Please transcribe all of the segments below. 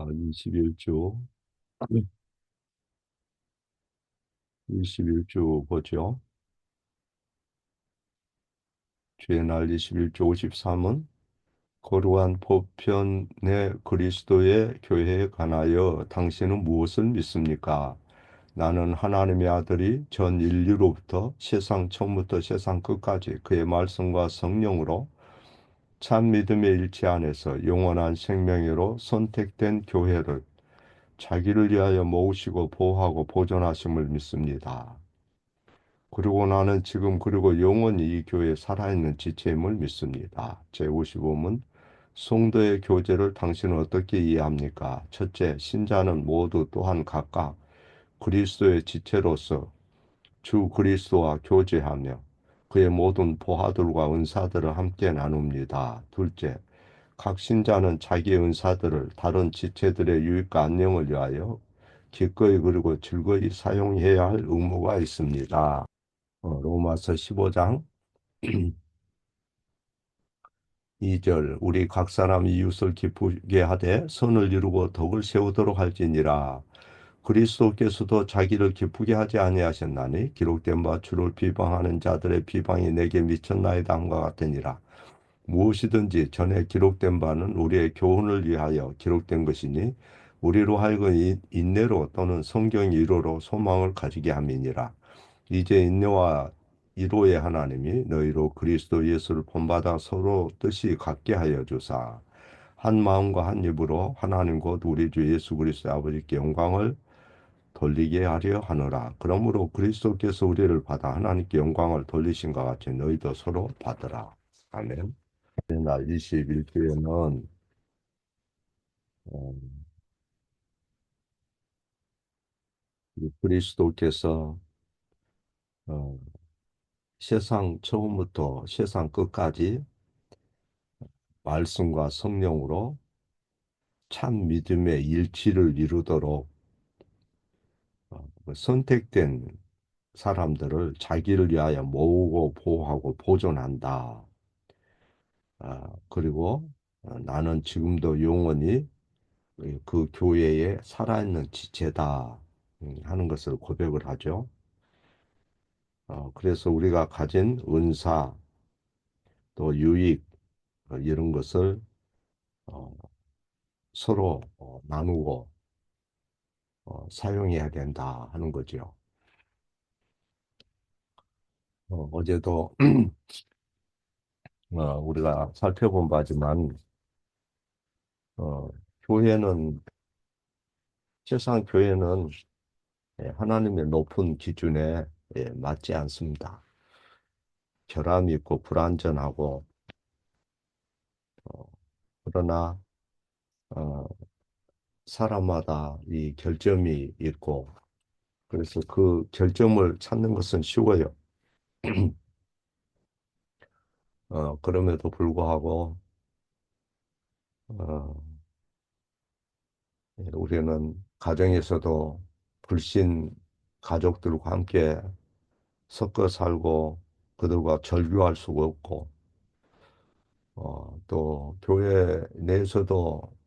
21주, 21주 보죠. 주의 날 21주 53은 거룩한 보편의 그리스도의 교회에 관하여 당신은 무엇을 믿습니까? 나는 하나님의 아들이 전 인류로부터 세상 처음부터 세상 끝까지 그의 말씀과 성령으로 참 믿음의 일치 안에서 영원한 생명으로 선택된 교회를 자기를 위하여 모으시고 보호하고 보존하심을 믿습니다. 그리고 나는 지금 그리고 영원히 이 교회에 살아있는 지체임을 믿습니다. 제55문 성도의 교제를 당신은 어떻게 이해합니까? 첫째, 신자는 모두 또한 각각 그리스도의 지체로서 주 그리스도와 교제하며 그의 모든 보화들과 은사들을 함께 나눕니다. 둘째, 각 신자는 자기의 은사들을 다른 지체들의 유익과 안녕을 위하여 기꺼이 그리고 즐거이 사용해야 할 의무가 있습니다. 로마서 15장 2절 우리 각 사람 이웃을 기쁘게 하되 선을 이루고 덕을 세우도록 할지니라. 그리스도께서도 자기를 기쁘게 하지 아니하셨나니 기록된 바 주를 비방하는 자들의 비방이 내게 미쳤나이다 함과 같으니라. 무엇이든지 전에 기록된 바는 우리의 교훈을 위하여 기록된 것이니 우리로 하여금 인내로 또는 성경 이로로 소망을 가지게 함이니라. 이제 인내와 이로의 하나님이 너희로 그리스도 예수를 본받아 서로 뜻이 같게 하여 주사 한 마음과 한 입으로 하나님 곧 우리 주 예수 그리스도의 아버지께 영광을 돌리게 하려 하노라. 그러므로 그리스도께서 우리를 받아 하나님께 영광을 돌리신 것 같이 너희도 서로 받으라. 아멘. 날 21주에는 그리스도께서 어, 세상 처음부터 세상 끝까지 말씀과 성령으로 참 믿음의 일치를 이루도록 그 선택된 사람들을 자기를 위하여 모으고 보호하고 보존한다. 그리고 나는 지금도 영원히 그 교회에 살아있는 지체다 하는 것을 고백을 하죠. 그래서 우리가 가진 은사 또 유익 이런 것을 어, 서로 나누고 사용해야 된다 하는 거죠. 어제도 우리가 살펴본 바지만 교회는 세상 교회는 하나님의 높은 기준에 맞지 않습니다. 결함이 있고 불완전하고 어, 그러나 어, 사람마다 이 결점이 있고 그래서 그 결점을 찾는 것은 쉬워요. 그럼에도 불구하고 어, 우리는 가정에서도 불신 가족들과 함께 섞어 살고 그들과 절교할 수가 없고 또 교회 내에서도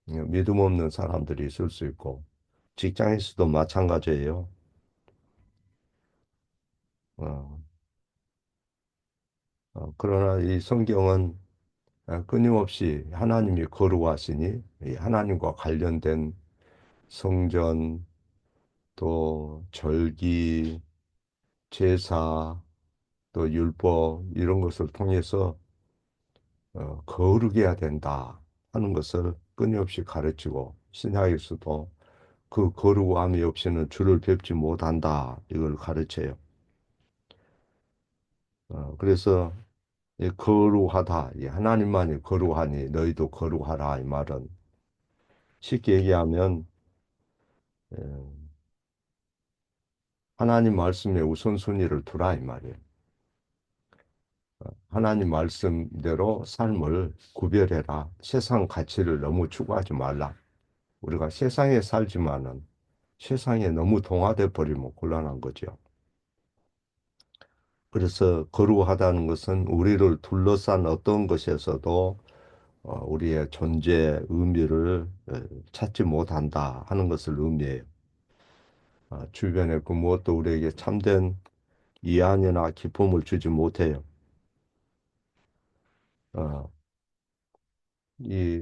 믿음 없는 사람들이 있을 수 있고 직장에서도 마찬가지예요. 어, 그러나 이 성경은 끊임없이 하나님이 거룩하시니 이 하나님과 관련된 성전 또 절기 제사 또 율법 이런 것을 통해서 거룩해야 된다 하는 것을 끊임없이 가르치고 신약에서도 그 거룩함이 없이는 주를 뵙지 못한다 이걸 가르쳐요. 그래서 이 거룩하다 이 하나님만이 거룩하니 너희도 거룩하라 이 말은 쉽게 얘기하면 어, 하나님 말씀에 우선순위를 두라 이 말이에요. 하나님 말씀대로 삶을 구별해라. 세상 가치를 너무 추구하지 말라. 우리가 세상에 살지만은 세상에 너무 동화돼 버리면 곤란한 거죠. 그래서 거룩하다는 것은 우리를 둘러싼 어떤 것에서도 우리의 존재 의미를 찾지 못한다 하는 것을 의미해요. 주변의 그 무엇도 우리에게 참된 이안이나 기쁨을 주지 못해요. 어, 이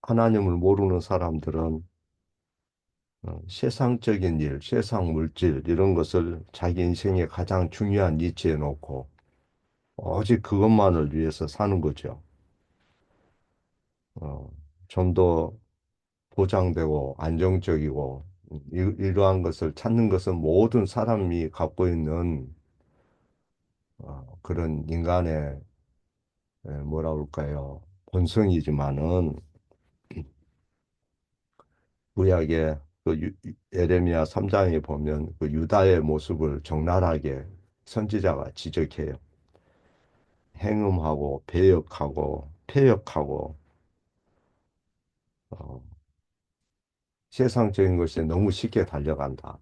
하나님을 모르는 사람들은 세상적인 일, 세상 물질 이런 것을 자기 인생의 가장 중요한 이치에 놓고 오직 그것만을 위해서 사는 거죠. 어, 좀 더 보장되고 안정적이고 이러한 것을 찾는 것은 모든 사람이 갖고 있는 그런 인간의 뭐라 그럴까요? 본성이지만은 구약의 에레미야 3장에 보면 그 유다의 모습을 적나라하게 선지자가 지적해요. 행음하고 배역하고 패역하고 어, 세상적인 것에 너무 쉽게 달려간다.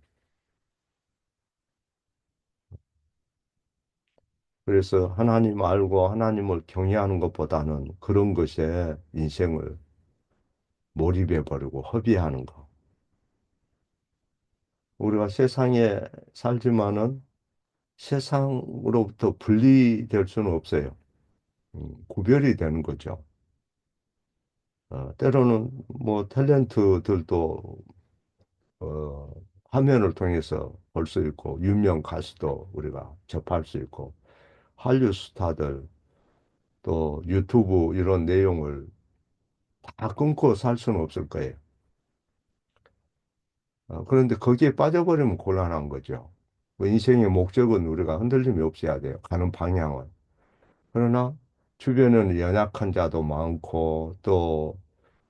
그래서 하나님 알고 하나님을 경외하는 것보다는 그런 것에 인생을 몰입해 버리고 허비하는 거. 우리가 세상에 살지만은 세상으로부터 분리될 수는 없어요. 구별이 되는 거죠. 때로는 뭐 탤런트들도 어, 화면을 통해서 볼 수 있고 유명 가수도 우리가 접할 수 있고 한류 스타들 또 유튜브 이런 내용을 다 끊고 살 수는 없을 거예요. 그런데 거기에 빠져버리면 곤란한 거죠. 그 인생의 목적은 우리가 흔들림이 없어야 돼요. 가는 방향은. 그러나 주변에는 연약한 자도 많고 또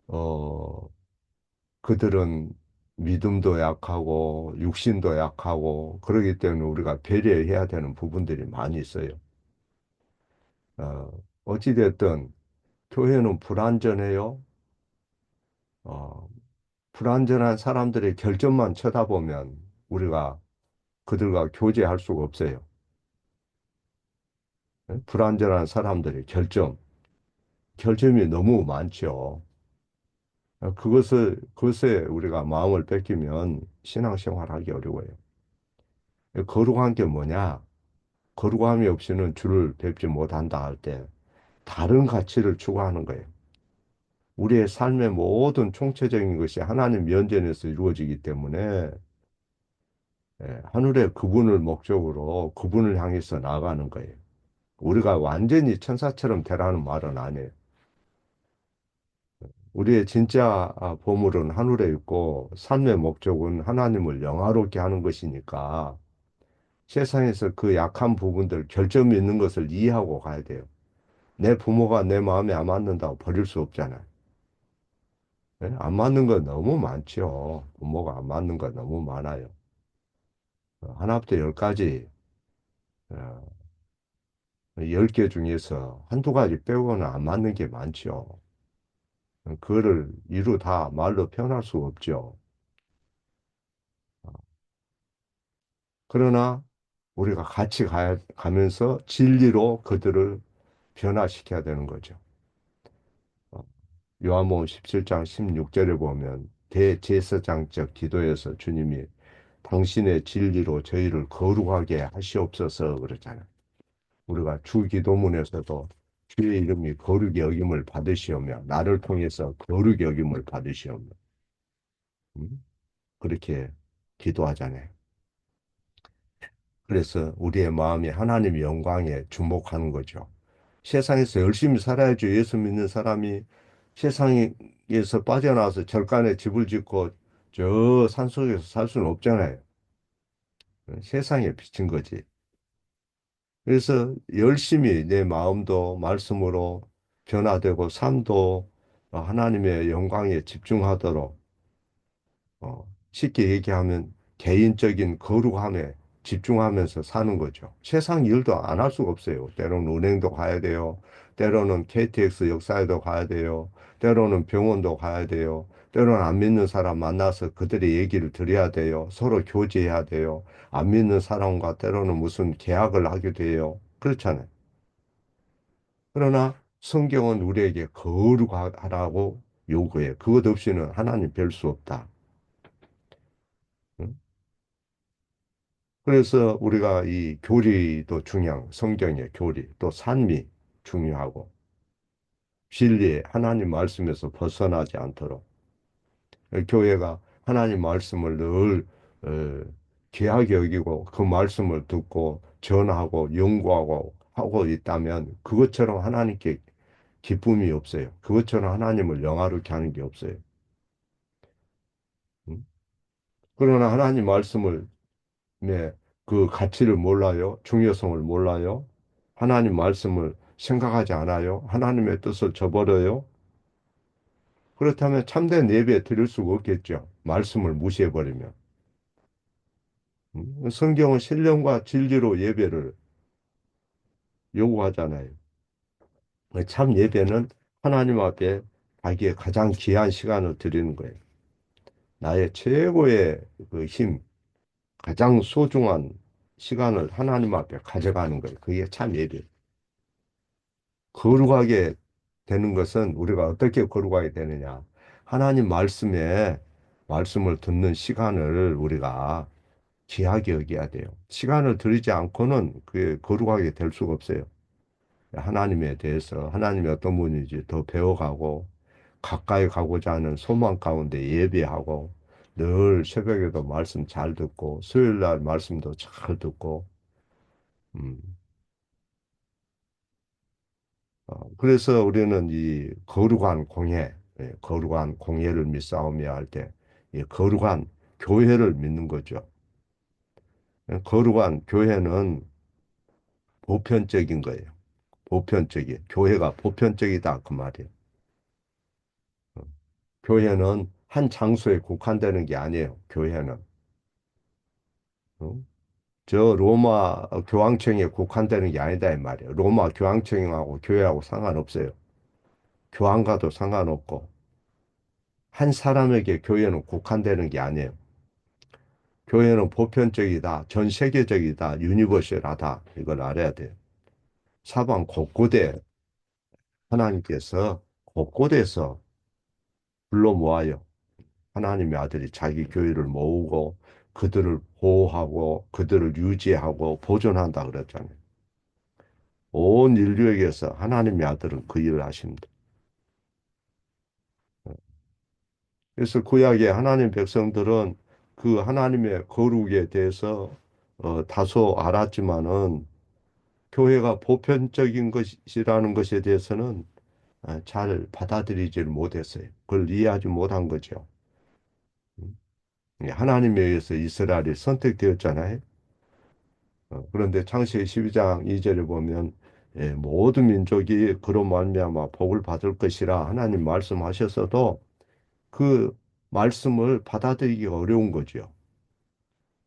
어, 그들은 믿음도 약하고 육신도 약하고 그러기 때문에 우리가 배려해야 되는 부분들이 많이 있어요. 어, 어찌됐든 교회는 불완전해요. 어, 불완전한 사람들의 결점만 쳐다보면 우리가 그들과 교제할 수가 없어요. 불완전한 사람들의 결점이 너무 많죠. 그것에 우리가 마음을 뺏기면 신앙생활하기 어려워요. 거룩한 게 뭐냐? 거룩함이 없이는 주를 뵙지 못한다 할 때 다른 가치를 추구하는 거예요. 우리의 삶의 모든 총체적인 것이 하나님 면전에서 이루어지기 때문에 하늘의 그분을 목적으로 그분을 향해서 나아가는 거예요. 우리가 완전히 천사처럼 되라는 말은 아니에요. 우리의 진짜 보물은 하늘에 있고 삶의 목적은 하나님을 영화롭게 하는 것이니까 세상에서 그 약한 부분들, 결점이 있는 것을 이해하고 가야 돼요. 내 부모가 내 마음에 안 맞는다고 버릴 수 없잖아요. 예? 안 맞는 거 너무 많죠. 부모가 안 맞는 거 너무 많아요. 하나부터 열까지, 10개 중에서 한두 가지 빼고는 안 맞는 게 많죠. 그거를 이루 다 말로 표현할 수 없죠. 그러나 우리가 같이 가면서 진리로 그들을 변화시켜야 되는 거죠. 어, 요한복음 17장 16절에 보면 대제사장적 기도에서 주님이 당신의 진리로 저희를 거룩하게 하시옵소서 그러잖아요. 우리가 주 기도문에서도 주의 이름이 거룩히 여김을 받으시오며 나를 통해서 거룩히 여김을 받으시오며 그렇게 기도하잖아요. 그래서 우리의 마음이 하나님의 영광에 주목하는 거죠. 세상에서 열심히 살아야죠. 예수 믿는 사람이 세상에서 빠져나와서 절간에 집을 짓고 저 산속에서 살 수는 없잖아요. 세상에 비친 거지. 그래서 열심히 내 마음도 말씀으로 변화되고 삶도 하나님의 영광에 집중하도록 쉽게 얘기하면 개인적인 거룩함에 집중하면서 사는 거죠. 세상 일도 안 할 수가 없어요. 때로는 은행도 가야 돼요. 때로는 KTX 역사에도 가야 돼요. 때로는 병원도 가야 돼요. 때로는 안 믿는 사람 만나서 그들의 얘기를 들어야 돼요. 서로 교제해야 돼요. 안 믿는 사람과 때로는 무슨 계약을 하게 돼요. 그렇잖아요. 그러나 성경은 우리에게 거룩하라고 요구해. 그것 없이는 하나님 뵐 수 없다. 응? 그래서 우리가 이 교리도 중요한 성경의 교리, 또 산미 중요하고 진리, 하나님 말씀에서 벗어나지 않도록 교회가 하나님 말씀을 늘 귀하게 여기고 그 말씀을 듣고 전하고 연구하고 하고 있다면 그것처럼 하나님께 기쁨이 없어요. 그것처럼 하나님을 영화롭게 하는 게 없어요. 음? 그러나 하나님 말씀을 그 가치를 몰라요. 중요성을 몰라요. 하나님 말씀을 생각하지 않아요. 하나님의 뜻을 저버려요. 그렇다면 참된 예배 드릴 수가 없겠죠. 말씀을 무시해버리면. 성경은 신령과 진리로 예배를 요구하잖아요. 참 예배는 하나님 앞에 자기의 가장 귀한 시간을 드리는 거예요. 나의 최고의 그 힘, 가장 소중한 시간을 하나님 앞에 가져가는 거예요. 그게 참 예배. 거룩하게 되는 것은 우리가 어떻게 거룩하게 되느냐. 하나님 말씀을 듣는 시간을 우리가 귀하게 여겨야 돼요. 시간을 들이지 않고는 그게 거룩하게 될 수가 없어요. 하나님에 대해서 하나님이 어떤 분인지 더 배워가고 가까이 가고자 하는 소망 가운데 예배하고 늘 새벽에도 말씀 잘 듣고 수요일 날 말씀도 잘 듣고 음, 그래서 우리는 이 거룩한 공예, 거룩한 공예를 믿사오며 할 때 이 거룩한 교회를 믿는 거죠. 거룩한 교회는 보편적인 거예요. 보편적인 교회가 보편적이다 그 말이에요. 어, 교회는 한 장소에 국한되는 게 아니에요. 교회는 어? 저 로마 교황청에 국한되는 게 아니다 이 말이에요. 로마 교황청하고 교회하고 상관없어요. 교황과도 상관없고 한 사람에게 교회는 국한되는 게 아니에요. 교회는 보편적이다, 전 세계적이다, 유니버셜하다 이걸 알아야 돼요. 사방 곳곳에 하나님께서 곳곳에서 불러 모아요. 하나님의 아들이 자기 교회를 모으고 그들을 보호하고 그들을 유지하고 보존한다 그랬잖아요. 온 인류에게서 하나님의 아들은 그 일을 하십니다. 그래서 구약의 하나님 백성들은 그 하나님의 거룩에 대해서 다소 알았지만은 교회가 보편적인 것이라는 것에 대해서는 잘 받아들이지를 못했어요. 그걸 이해하지 못한 거죠. 음. 하나님에 의해서 이스라엘이 선택되었잖아요. 그런데 창세기 12장 2절에 보면 모든 민족이 그로 말미암아 복을 받을 것이라 하나님 말씀하셨어도 그 말씀을 받아들이기 어려운 거죠.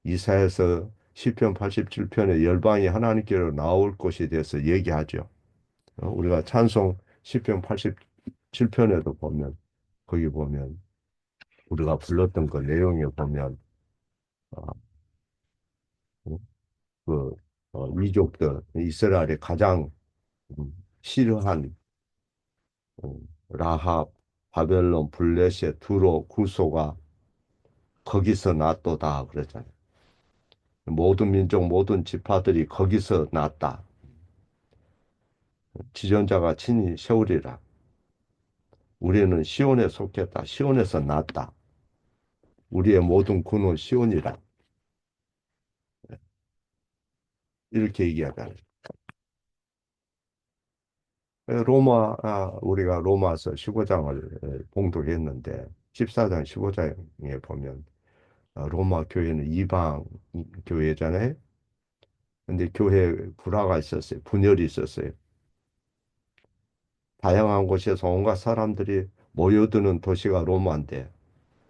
이사야서 시편 87편에 열방이 하나님께로 나올 것에 대해서 얘기하죠. 우리가 찬송 시편 87편에도 보면 거기 보면 우리가 불렀던 그 내용에 보면 어, 그 민족들 이스라엘의 가장 싫어한 라합, 바벨론, 블레셋, 두로, 구소가 거기서 났도다 그랬잖아요. 모든 민족, 모든 지파들이 거기서 났다. 지존자가 친히 세우리라. 우리는 시온에 속했다. 시온에서 났다. 우리의 모든 군은 시온이라. 이렇게 얘기하잖아요. 우리가 로마서 15장을 봉독했는데 14장 15장에 보면 로마 교회는 이방 교회잖아요. 근데 교회에 불화가 있었어요. 분열이 있었어요. 다양한 곳에서 온갖 사람들이 모여드는 도시가 로마인데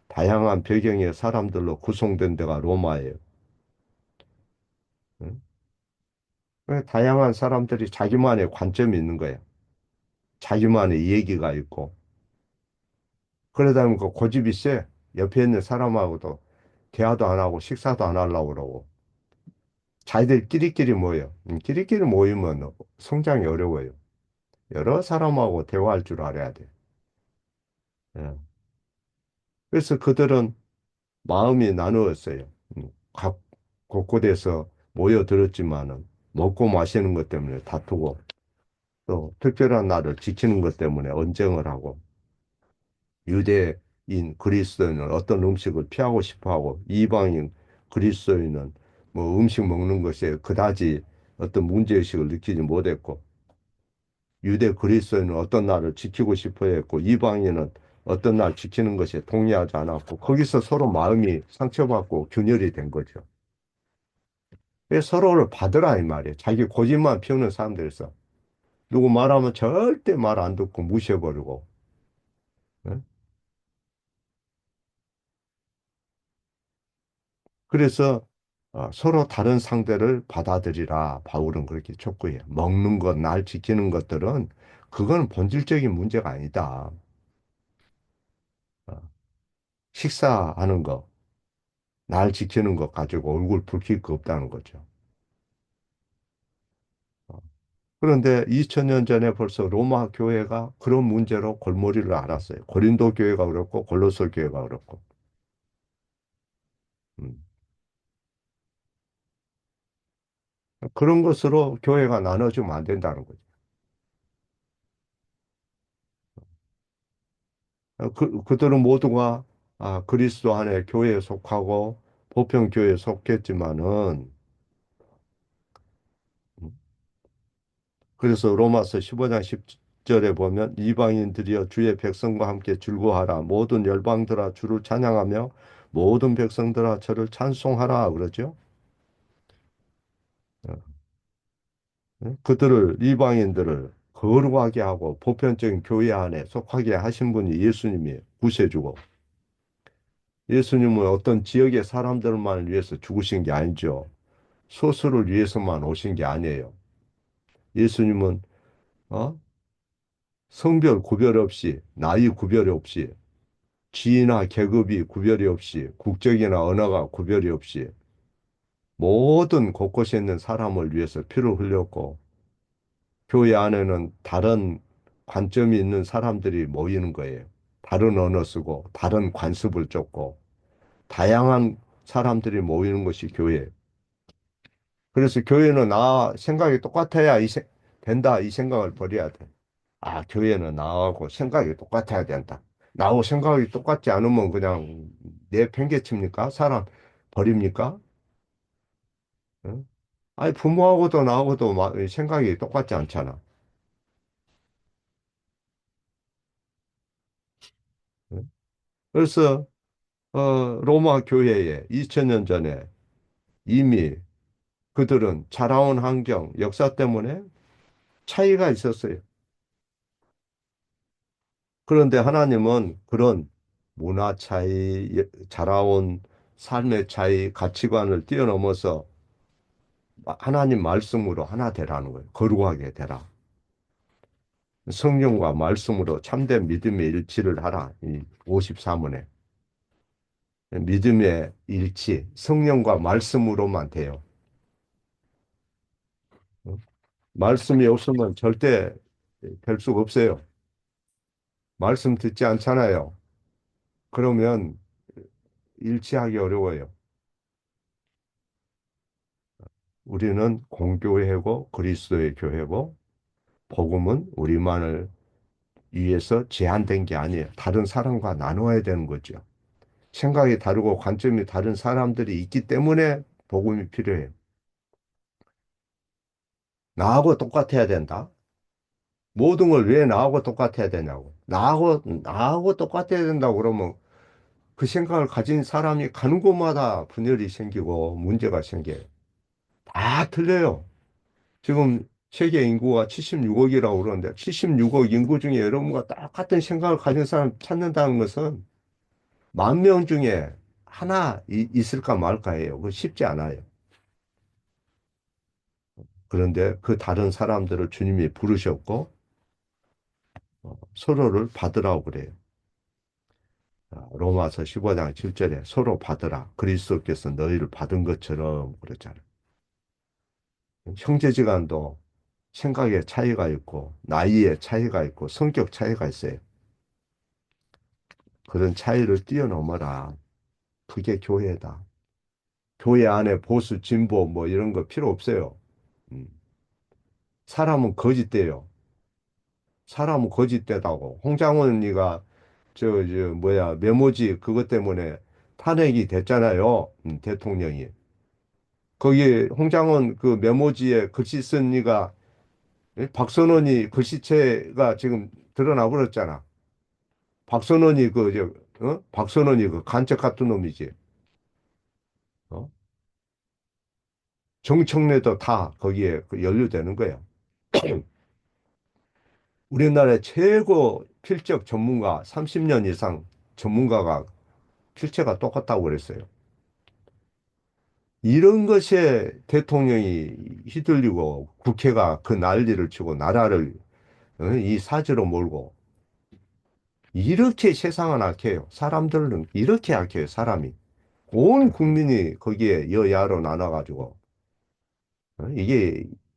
다양한 배경의 사람들로 구성된 데가 로마예요. 응? 다양한 사람들이 자기만의 관점이 있는 거예요. 자기만의 얘기가 있고 그러다 보니까 고집이 세. 옆에 있는 사람하고도 대화도 안 하고 식사도 안 하려고 그러고 자기들 끼리끼리 모여. 끼리끼리 모이면 성장이 어려워요. 여러 사람하고 대화할 줄 알아야 돼. 예. 그래서 그들은 마음이 나누었어요. 각 곳곳에서 모여들었지만은 먹고 마시는 것 때문에 다투고 또 특별한 날을 지키는 것 때문에 언쟁을 하고 유대인 그리스도인은 어떤 음식을 피하고 싶어 하고 이방인 그리스도인은 뭐 음식 먹는 것에 그다지 어떤 문제의식을 느끼지 못했고 유대 그리스도인은 어떤 날을 지키고 싶어 했고 이방인은 어떤 날 지키는 것에 동의하지 않았고 거기서 서로 마음이 상처받고 균열이 된 거죠. 왜 서로를 받으라 이 말이에요. 자기 고집만 피우는 사람들에서 누구 말하면 절대 말 안 듣고 무시해버리고 예? 그래서 서로 다른 상대를 받아들이라 바울은 그렇게 촉구해요. 먹는 것, 날 지키는 것들은 그건 본질적인 문제가 아니다. 어, 식사하는 거, 날 지키는 것 가지고 얼굴 붉힐 거 없다는 거죠. 어, 그런데 2000년 전에 벌써 로마 교회가 그런 문제로 골머리를 앓았어요. 고린도 교회가 그렇고 골로새 교회가 그렇고. 음. 그런 것으로 교회가 나눠지면 안 된다는 거죠. 그들은 모두가 그리스도 안에 교회에 속하고 보편 교회에 속했지만은 음, 그래서 로마서 15장 10절에 보면 이방인들이여 주의 백성과 함께 즐거워하라 모든 열방들아 주를 찬양하며 모든 백성들아 저를 찬송하라 그러죠. 어, 그들을 이방인들을 거룩하게 하고 보편적인 교회 안에 속하게 하신 분이 예수님이 구세주고 예수님은 어떤 지역의 사람들만 위해서 죽으신 게 아니죠. 소수를 위해서만 오신 게 아니에요. 예수님은 어? 성별 구별 없이 나이 구별 없이 지위나 계급이 구별이 없이 국적이나 언어가 구별이 없이 모든 곳곳에 있는 사람을 위해서 피를 흘렸고 교회 안에는 다른 관점이 있는 사람들이 모이는 거예요. 다른 언어 쓰고 다른 관습을 쫓고 다양한 사람들이 모이는 것이 교회예요. 그래서 교회는 생각이 똑같아야 된다 이 생각을 버려야 돼. 교회는 나하고 생각이 똑같아야 된다. 나하고 생각이 똑같지 않으면 그냥 내 팽개칩니까? 사람 버립니까? 응? 아니 부모하고도 나하고도 생각이 똑같지 않잖아. 응? 그래서 로마 교회에 2000년 전에 이미 그들은 자라온 환경, 역사 때문에 차이가 있었어요. 그런데 하나님은 그런 문화 차이, 자라온 삶의 차이, 가치관을 뛰어넘어서 하나님 말씀으로 하나 되라는 거예요. 거룩하게 되라. 성령과 말씀으로 참된 믿음의 일치를 하라. 이 53원에. 믿음의 일치, 성령과 말씀으로만 돼요. 어? 말씀이 없으면 절대 될 수가 없어요. 말씀 듣지 않잖아요. 그러면 일치하기 어려워요. 우리는 공교회고 그리스도의 교회고 복음은 우리만을 위해서 제한된 게 아니에요. 다른 사람과 나누어야 되는 거죠. 생각이 다르고 관점이 다른 사람들이 있기 때문에 복음이 필요해요. 나하고 똑같아야 된다. 모든 걸 왜 나하고 똑같아야 되냐고. 나하고 똑같아야 된다고 그러면 그 생각을 가진 사람이 가는 곳마다 분열이 생기고 문제가 생겨요. 다 틀려요. 지금 세계 인구가 76억이라고 그러는데 76억 인구 중에 여러분과 똑같은 생각을 가진 사람 찾는다는 것은 10,000명 중에 하나 있을까 말까예요. 그거 쉽지 않아요. 그런데 그 다른 사람들을 주님이 부르셨고 서로를 받으라고 그래요. 로마서 15장 7절에 서로 받으라. 그리스도께서 너희를 받은 것처럼 그랬잖아요. 형제지간도 생각의 차이가 있고, 나이의 차이가 있고, 성격 차이가 있어요. 그런 차이를 뛰어넘어라. 그게 교회다. 교회 안에 보수, 진보, 뭐 이런 거 필요 없어요. 음. 사람은 거짓돼요. 사람은 거짓되다고. 홍장원이가 뭐야, 메모지 그것 때문에 탄핵이 됐잖아요. 대통령이. 거기에 홍장원 그 메모지에 글씨 쓴 이가 박선원이 글씨체가 지금 드러나 버렸잖아. 박선원이 박선원이 그 간첩 같은 놈이지. 어? 정청래도 다 거기에 그 연루되는 거야. 우리나라의 최고 필적 전문가, 30년 이상 전문가가 필체가 똑같다고 그랬어요. 이런 것에 대통령이 휘둘리고 국회가 그 난리를 치고 나라를 이 사지로 몰고 이렇게 세상은 악해요. 사람들은 이렇게 악해요. 사람이. 온 국민이 거기에 여야로 나눠가지고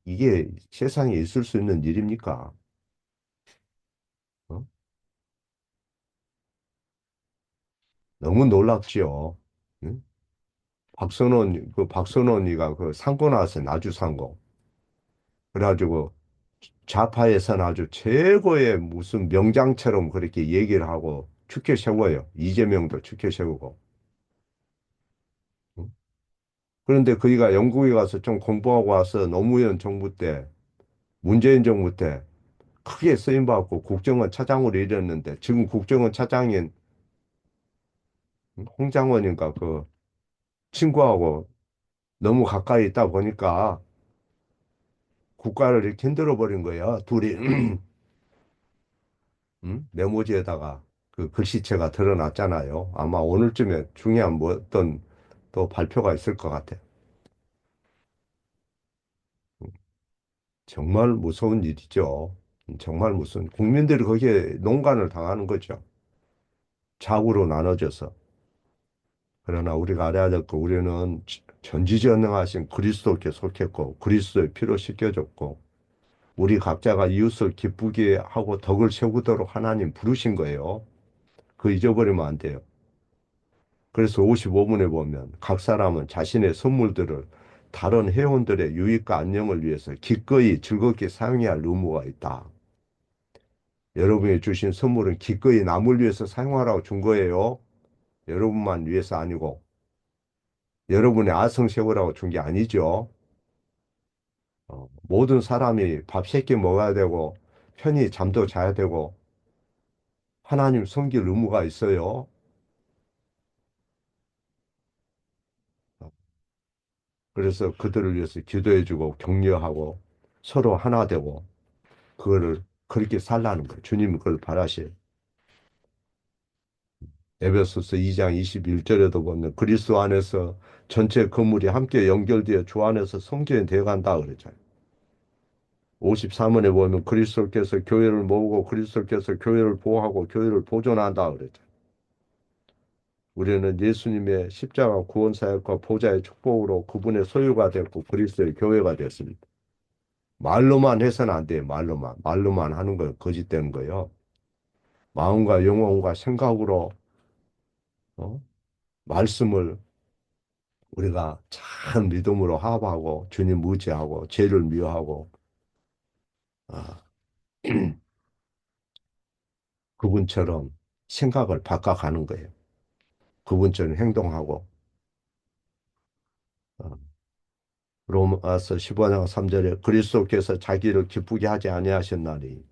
이게 세상에 있을 수 있는 일입니까? 어? 너무 놀랍지요. 응? 박선원이가 그 상고 나왔어요. 나주 상고. 그래가지고 좌파에서는 아주 최고의 무슨 명장처럼 그렇게 얘기를 하고 축켜 세워요. 이재명도 축켜 세우고. 응? 그런데 그이가 영국에 가서 좀 공부하고 와서 노무현 정부 때, 문재인 정부 때 크게 쓰임받고 국정원 차장으로 일했는데 지금 국정원 차장인 홍장원인가 그 친구하고 너무 가까이 있다 보니까 국가를 이렇게 흔들어 버린 거예요. 둘이 메모지에다가 그 글씨체가 드러났잖아요. 아마 오늘쯤에 중요한 뭐 어떤 또 발표가 있을 것 같아요. 음, 정말 무서운 일이죠. 정말 무슨 국민들이 거기에 농간을 당하는 거죠. 좌우로 나눠져서. 그러나 우리가 알아야 될 거 우리는 전지전능하신 그리스도께 속했고 그리스도의 피로 씻겨졌고 우리 각자가 이웃을 기쁘게 하고 덕을 세우도록 하나님 부르신 거예요. 그 잊어버리면 안 돼요. 그래서 55분에 보면 각 사람은 자신의 선물들을 다른 회원들의 유익과 안녕을 위해서 기꺼이 즐겁게 사용해야 할 의무가 있다. 여러분이 주신 선물은 기꺼이 남을 위해서 사용하라고 준 거예요. 여러분만 위해서 아니고 여러분의 아성 세우라고 준 게 아니죠. 모든 사람이 밥 3끼 먹어야 되고 편히 잠도 자야 되고 하나님 섬길 의무가 있어요. 그래서 그들을 위해서 기도해주고 격려하고 서로 하나 되고 그거를 그렇게 살라는 거예요. 주님은 그걸 바라실. 에베소서 2장 21절에도 보면 그리스도 안에서 전체 건물이 함께 연결되어 주 안에서 성전이 되어간다 그러잖아요. 53원에 보면 그리스도께서 교회를 모으고 그리스도께서 교회를 보호하고 교회를 보존한다 그랬잖아요. 우리는 예수님의 십자가 구원 사역과 보좌의 축복으로 그분의 소유가 됐고 그리스도의 교회가 됐습니다. 말로만 해서는 안 돼요. 말로만 하는 거 거짓되는 거예요. 마음과 영혼과 생각으로 어? 말씀을 우리가 참 믿음으로 합하고 주님 의지하고 죄를 미워하고 아, 그분처럼 생각을 바꿔가는 거예요. 그분처럼 행동하고 어, 로마서 15장 3절에 그리스도께서 자기를 기쁘게 하지 아니하셨나니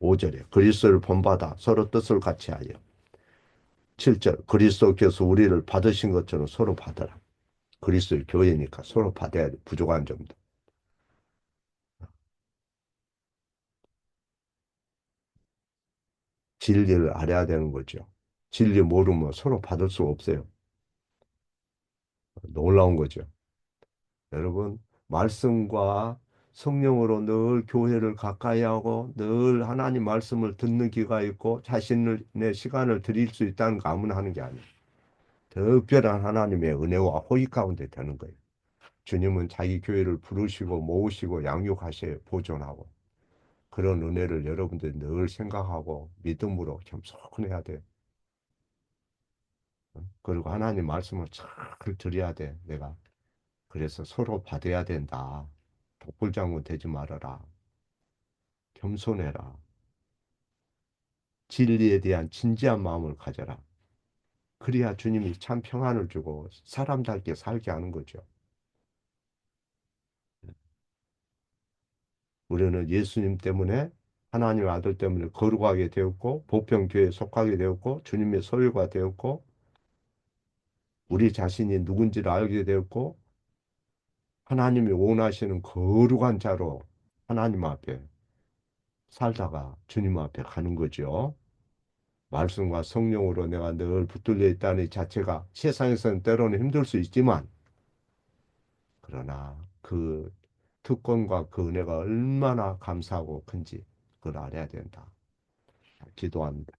5절에 그리스도를 본받아 서로 뜻을 같이 하여 7절 그리스도께서 우리를 받으신 것처럼 서로 받으라. 그리스도의 교회니까 서로 받아야 돼. 부족한 점도. 진리를 알아야 되는 거죠. 진리 모르면 서로 받을 수 없어요. 놀라운 거죠. 여러분, 말씀과 성령으로 늘 교회를 가까이 하고 늘 하나님 말씀을 듣는 기가 있고 자신의 시간을 드릴 수 있다는 거 아무나 하는 게 아니에요. 특별한 하나님의 은혜와 호의 가운데 되는 거예요. 주님은 자기 교회를 부르시고 모으시고 양육하셔 보존하고 그런 은혜를 여러분들이 늘 생각하고 믿음으로 겸손해야 돼. 그리고 하나님 말씀을 잘 드려야 돼, 내가. 그래서 서로 받아야 된다. 독불장군 되지 말아라. 겸손해라. 진리에 대한 진지한 마음을 가져라. 그래야 주님이 참 평안을 주고 사람답게 살게 하는 거죠. 우리는 예수님 때문에 하나님 아들 때문에 거룩하게 되었고 보편교회에 속하게 되었고 주님의 소유가 되었고 우리 자신이 누군지를 알게 되었고 하나님이 원하시는 거룩한 자로 하나님 앞에 살다가 주님 앞에 가는 거죠. 말씀과 성령으로 내가 늘 붙들려 있다는 이 자체가 세상에서는 때로는 힘들 수 있지만 그러나 그 특권과 그 은혜가 얼마나 감사하고 큰지 그걸 알아야 된다. 기도합니다.